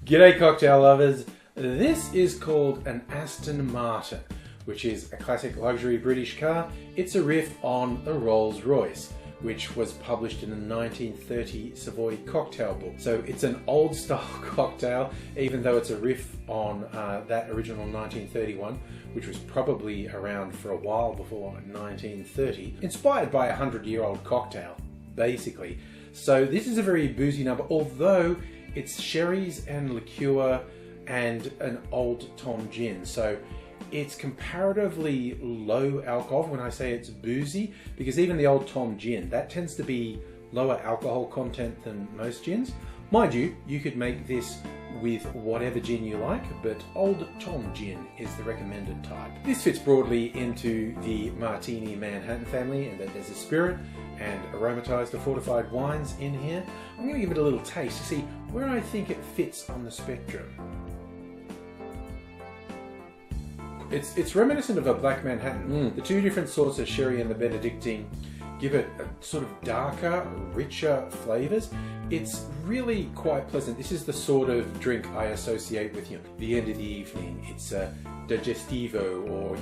G'day cocktail lovers, this is called an Aston Martin, which is a classic luxury British car. It's a riff on a Rolls-Royce, which was published in the 1930 Savoy cocktail book. So it's an old style cocktail, even though it's a riff on that original 1931, which was probably around for a while before 1930, inspired by a 100-year-old cocktail, basically. So this is a very boozy number, although it's sherries and liqueur and an old Tom gin. So it's comparatively low alcohol when I say it's boozy, because even the old Tom gin, that tends to be lower alcohol content than most gins. Mind you, you could make this with whatever gin you like, but Old Tom gin is the recommended type. This fits broadly into the Martini Manhattan family, and that there's a spirit and aromatized or fortified wines in here. I'm going to give it a little taste to see where I think it fits on the spectrum. It's reminiscent of a Black Manhattan. The two different sorts of sherry and the Benedictine give it a sort of darker, richer flavors. It's really quite pleasant. This is the sort of drink I associate with, the end of the evening. It's a digestivo, or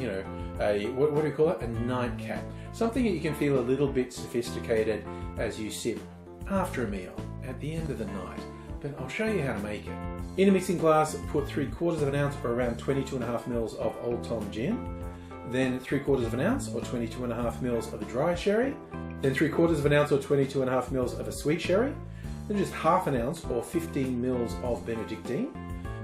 a what do you call it? A nightcap. Something that you can feel a little bit sophisticated as you sip after a meal at the end of the night. But I'll show you how to make it. In a mixing glass, put 3/4 of an ounce or around 22.5 mils of Old Tom gin, then 3/4 of an ounce or 22.5 mils of a dry sherry, then 3/4 of an ounce or 22.5 mils of a sweet sherry, then just half an ounce or 15 mils of Benedictine.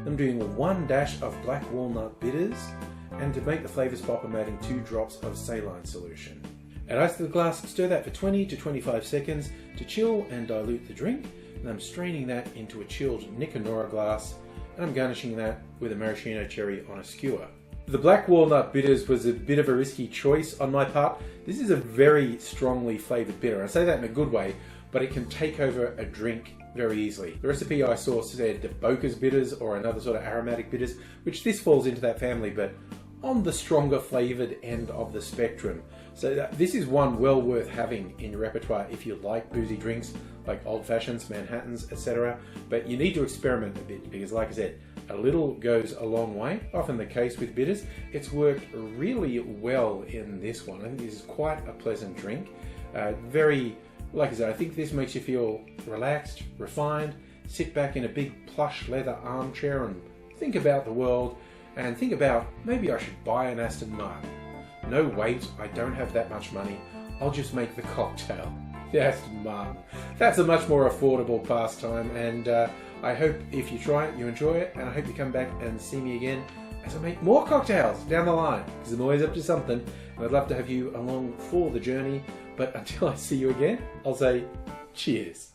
I'm doing 1 dash of black walnut bitters, and to make the flavors pop, I'm adding 2 drops of saline solution. Add ice to the glass, stir that for 20 to 25 seconds to chill and dilute the drink. And I'm straining that into a chilled Nicanora glass, and I'm garnishing that with a maraschino cherry on a skewer. The black walnut bitters was a bit of a risky choice on my part. This is a very strongly flavoured bitter. I say that in a good way, but it can take over a drink very easily. The recipe I saw said Boker's bitters or another sort of aromatic bitters, which this falls into that family, but on the stronger flavoured end of the spectrum. So this is one well worth having in your repertoire if you like boozy drinks like old fashions, Manhattans, etc. But you need to experiment a bit, because like I said, a little goes a long way. Often the case with bitters. It's worked really well in this one. I think this is quite a pleasant drink. Like I said, I think this makes you feel relaxed, refined, sit back in a big plush leather armchair and think about the world, and think about, maybe I should buy an Aston Martin. No wait, I don't have that much money. I'll just make the cocktail. The Aston Martin. That's a much more affordable pastime, and I hope if you try it, you enjoy it, and I hope you come back and see me again as I make more cocktails down the line, because I'm always up to something, and I'd love to have you along for the journey. But until I see you again, I'll say cheers.